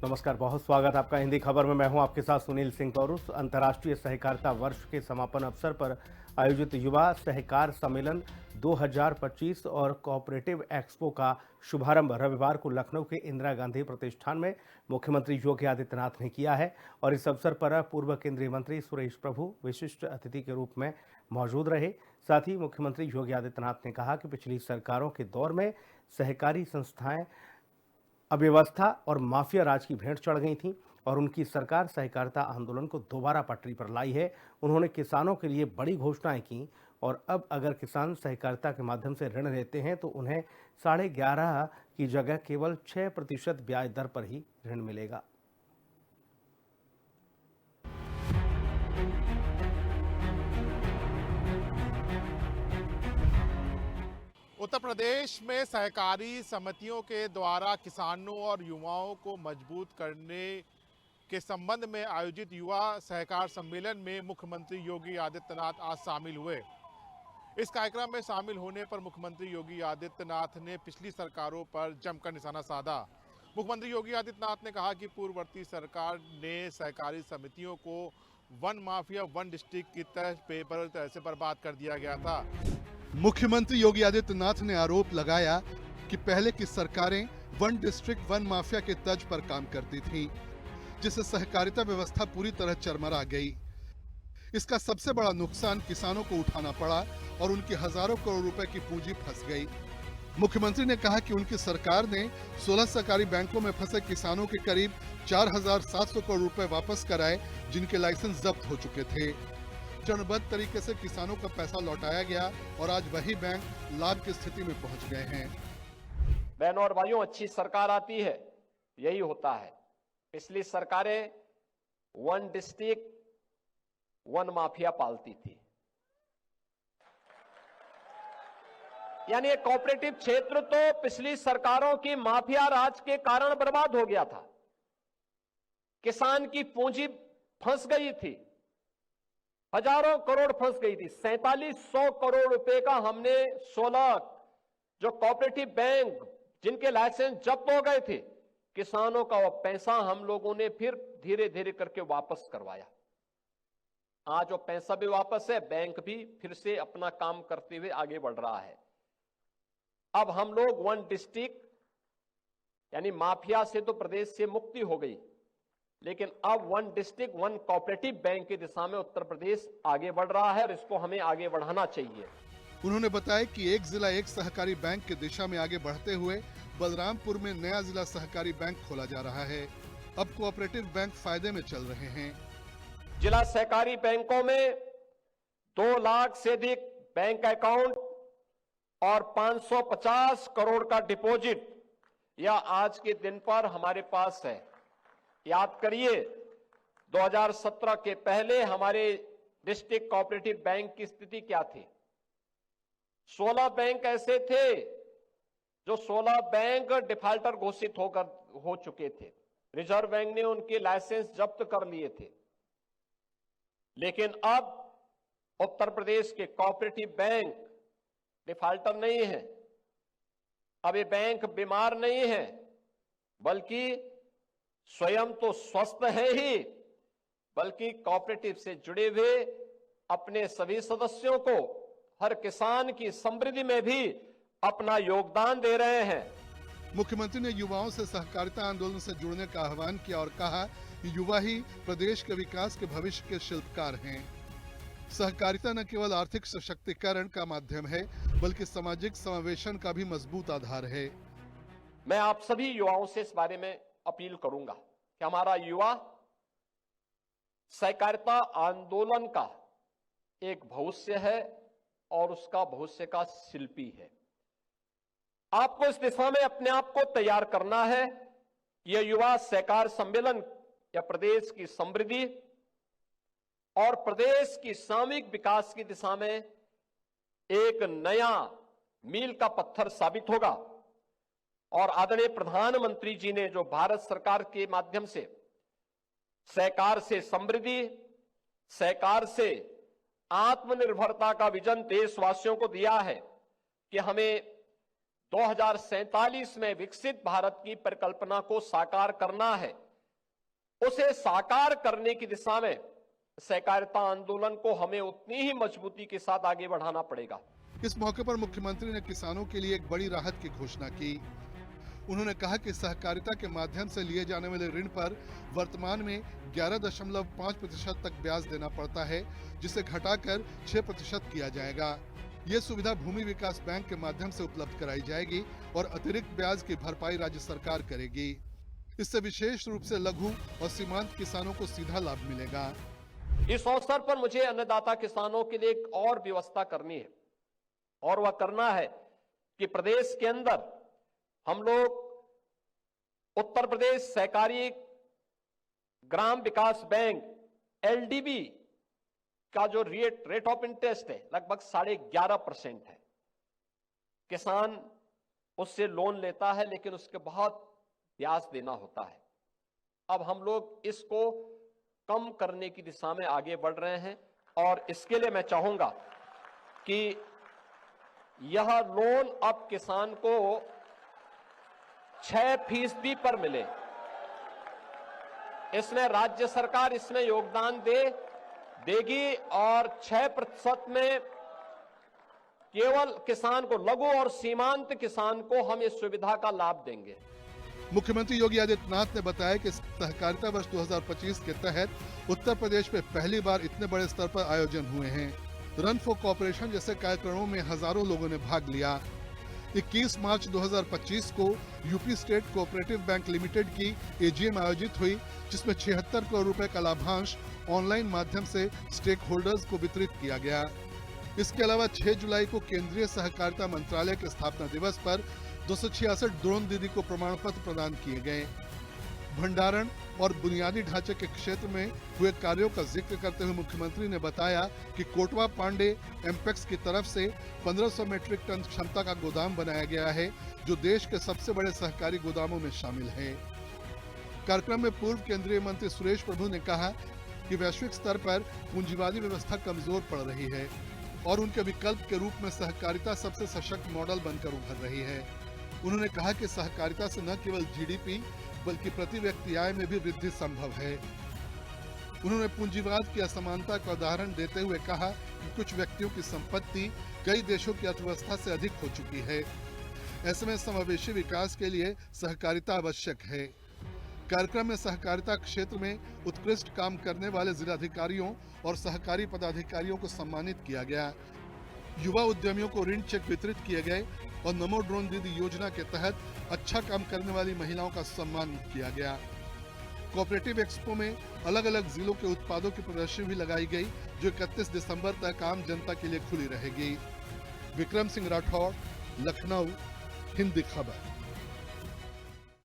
नमस्कार, बहुत स्वागत आपका हिंदी खबर में। मैं हूं आपके साथ सुनील सिंह पौरुष। अंतर्राष्ट्रीय सहकारिता वर्ष के समापन अवसर पर आयोजित युवा सहकार सम्मेलन 2025 और कोऑपरेटिव एक्सपो का शुभारंभ रविवार को लखनऊ के इंदिरा गांधी प्रतिष्ठान में मुख्यमंत्री योगी आदित्यनाथ ने किया है। और इस अवसर पर पूर्व केंद्रीय मंत्री सुरेश प्रभु विशिष्ट अतिथि के रूप में मौजूद रहे। साथ ही मुख्यमंत्री योगी आदित्यनाथ ने कहा कि पिछली सरकारों के दौर में सहकारी संस्थाएं अव्यवस्था और माफिया राज की भेंट चढ़ गई थी और उनकी सरकार सहकारिता आंदोलन को दोबारा पटरी पर लाई है। उन्होंने किसानों के लिए बड़ी घोषणाएं की और अब अगर किसान सहकारिता के माध्यम से ऋण लेते हैं तो उन्हें 11.5% की जगह केवल 6% ब्याज दर पर ही ऋण मिलेगा। उत्तर प्रदेश में सहकारी समितियों के द्वारा किसानों और युवाओं को मजबूत करने के संबंध में आयोजित युवा सहकार सम्मेलन में मुख्यमंत्री योगी आदित्यनाथ आज शामिल हुए। इस कार्यक्रम में शामिल होने पर मुख्यमंत्री योगी आदित्यनाथ ने पिछली सरकारों पर जमकर निशाना साधा। मुख्यमंत्री योगी आदित्यनाथ ने कहा कि पूर्ववर्ती सरकार ने सहकारी समितियों को वन माफिया वन डिस्ट्रिक्ट की तरह से बर्बाद कर दिया गया था। मुख्यमंत्री योगी आदित्यनाथ ने आरोप लगाया कि पहले की सरकारें वन डिस्ट्रिक्ट वन माफिया के तर्ज पर काम करती थीं, जिससे सहकारिता व्यवस्था पूरी तरह चरमरा गई। इसका सबसे बड़ा नुकसान किसानों को उठाना पड़ा और उनकी हजारों करोड़ रुपए की पूंजी फंस गई। मुख्यमंत्री ने कहा कि उनकी सरकार ने 16 सहकारी बैंकों में फंसे किसानों के करीब 4,700 करोड़ रुपए वापस कराए, जिनके लाइसेंस जब्त हो चुके थे। चरणबद्ध तरीके से किसानों का पैसा लौटाया गया और आज वही बैंक लाभ की स्थिति में पहुंच गए हैं। बहनों और भाइयों, अच्छी सरकार आती है, यही होता है। पिछली सरकारें वन डिस्ट्रिक्ट वन माफिया पालती थी, यानी कोऑपरेटिव क्षेत्र तो पिछली सरकारों की माफिया राज के कारण बर्बाद हो गया था। किसान की पूंजी फंस गई थी, हजारों करोड़ फंस गई थी। 4700 करोड़ रुपए का हमने 16 जो कोऑपरेटिव बैंक जिनके लाइसेंस जब्त हो गए थे, किसानों का वो पैसा हम लोगों ने फिर धीरे धीरे करके वापस करवाया। आज वो पैसा भी वापस है, बैंक भी फिर से अपना काम करते हुए आगे बढ़ रहा है। अब हम लोग वन डिस्ट्रिक्ट यानी माफिया से तो प्रदेश से मुक्ति हो गई, लेकिन अब one district one cooperative bank की दिशा में उत्तर प्रदेश आगे बढ़ रहा है और इसको हमें आगे बढ़ाना चाहिए। उन्होंने बताया कि एक जिला एक सहकारी बैंक की दिशा में आगे बढ़ते हुए बलरामपुर में नया जिला सहकारी बैंक खोला जा रहा है। अब कोऑपरेटिव बैंक फायदे में चल रहे हैं। जिला सहकारी बैंकों में 2 लाख से अधिक बैंक अकाउंट और 550 करोड़ का डिपॉजिट यह आज के दिन पर हमारे पास है। याद करिए, 2017 के पहले हमारे डिस्ट्रिक्ट कोऑपरेटिव बैंक की स्थिति क्या थी। 16 बैंक ऐसे थे जो 16 बैंक डिफाल्टर घोषित हो चुके थे। रिजर्व बैंक ने उनके लाइसेंस जब्त कर लिए थे। लेकिन अब उत्तर प्रदेश के कोऑपरेटिव बैंक डिफाल्टर नहीं है। अब ये बैंक बीमार नहीं है, बल्कि स्वयं तो स्वस्थ है ही, बल्कि कोऑपरेटिव से जुड़े हुए अपने सभी सदस्यों को हर किसान की समृद्धि में भी अपना योगदान दे रहे हैं। मुख्यमंत्री ने युवाओं से सहकारिता आंदोलन से जुड़ने का आह्वान किया और कहा कि युवा ही प्रदेश के विकास के भविष्य के शिल्पकार हैं। सहकारिता न केवल आर्थिक सशक्तिकरण का माध्यम है, बल्कि सामाजिक समावेशन का भी मजबूत आधार है। मैं आप सभी युवाओं से इस बारे में अपील करूंगा कि हमारा युवा सहकारिता आंदोलन का एक भविष्य है और उसका भविष्य का शिल्पी है। आपको इस दिशा में अपने आप को तैयार करना है। यह युवा सहकार सम्मेलन या प्रदेश की समृद्धि और प्रदेश की सामूहिक विकास की दिशा में एक नया मील का पत्थर साबित होगा। और आदरणीय प्रधानमंत्री जी ने जो भारत सरकार के माध्यम से सहकार से समृद्धि, सहकार से आत्मनिर्भरता का विजन देशवासियों को दिया है कि हमें 2047 में विकसित भारत की परिकल्पना को साकार करना है, उसे साकार करने की दिशा में सहकारिता आंदोलन को हमें उतनी ही मजबूती के साथ आगे बढ़ाना पड़ेगा। इस मौके पर मुख्यमंत्री ने किसानों के लिए एक बड़ी राहत की घोषणा की। उन्होंने कहा कि सहकारिता के माध्यम से लिए जाने वाले ऋण पर वर्तमान में 11.5% तक ब्याज देना पड़ता है, जिसे घटाकर 6% किया जाएगा। ये सुविधा भूमि विकास बैंक के माध्यम से उपलब्ध कराई जाएगी और अतिरिक्त ब्याज की भरपाई राज्य सरकार करेगी। इससे विशेष रूप से लघु और सीमांत किसानों को सीधा लाभ मिलेगा। इस अवसर पर मुझे अन्नदाता किसानों के लिए एक और व्यवस्था करनी है, और वह करना है कि प्रदेश के अंदर हम लोग उत्तर प्रदेश सहकारी ग्राम विकास बैंक LDB का जो रेट ऑफ इंटरेस्ट है लगभग 11.5% है। किसान उससे लोन लेता है लेकिन उसके बहुत ब्याज देना होता है। अब हम लोग इसको कम करने की दिशा में आगे बढ़ रहे हैं और इसके लिए मैं चाहूंगा कि यह लोन अब किसान को 6% पर मिले। इसमें राज्य सरकार इसमें योगदान देगी और 6% में केवल किसान को, लघु और सीमांत किसान को हम इस सुविधा का लाभ देंगे। मुख्यमंत्री योगी आदित्यनाथ ने बताया कि सहकारिता वर्ष 2025 के तहत उत्तर प्रदेश में पहली बार इतने बड़े स्तर पर आयोजन हुए हैं। रन फॉर कोऑपरेशन जैसे कार्यक्रमों में हजारों लोगों ने भाग लिया। 21 मार्च 2025 को UP state cooperative bank limited की AGM आयोजित हुई, जिसमें 76 करोड़ रुपए का लाभांश ऑनलाइन माध्यम से स्टेक होल्डर्स को वितरित किया गया। इसके अलावा 6 जुलाई को केंद्रीय सहकारिता मंत्रालय के स्थापना दिवस पर 266 ड्रोन दीदी को प्रमाण पत्र प्रदान किए गए। भंडारण और बुनियादी ढांचे के क्षेत्र में हुए कार्यों का जिक्र करते हुए मुख्यमंत्री ने बताया कि कोटवा पांडे एम्पेक्स की तरफ से 1500 मीट्रिक टन क्षमता का गोदाम बनाया गया है, जो देश के सबसे बड़े सहकारी गोदामों में शामिल है। कार्यक्रम में पूर्व केंद्रीय मंत्री सुरेश प्रभु ने कहा कि वैश्विक स्तर पर पूंजीवादी व्यवस्था कमजोर पड़ रही है और उनके विकल्प के रूप में सहकारिता सबसे सशक्त मॉडल बनकर उभर रही है। उन्होंने कहा कि सहकारिता से न केवल GDP बल्कि प्रति व्यक्ति आय में भी वृद्धि संभव है। उन्होंने पूंजीवाद की असमानता का उदाहरण देते हुए कहा कि कुछ व्यक्तियों की संपत्ति कई देशों की अर्थव्यवस्था से अधिक हो चुकी है। ऐसे में समावेशी विकास के लिए सहकारिता आवश्यक है। कार्यक्रम में सहकारिता क्षेत्र में उत्कृष्ट काम करने वाले जिलाधिकारियों और सहकारी पदाधिकारियों को सम्मानित किया गया। युवा उद्यमियों को ऋण चेक वितरित किए गए और नमो ड्रोन दीदी योजना के तहत अच्छा काम करने वाली महिलाओं का सम्मान किया गया। कोऑपरेटिव एक्सपो में अलग अलग जिलों के उत्पादों की प्रदर्शनी भी लगाई गई, जो 31 दिसंबर तक आम जनता के लिए खुली रहेगी। विक्रम सिंह राठौड़, लखनऊ, हिंदी खबर।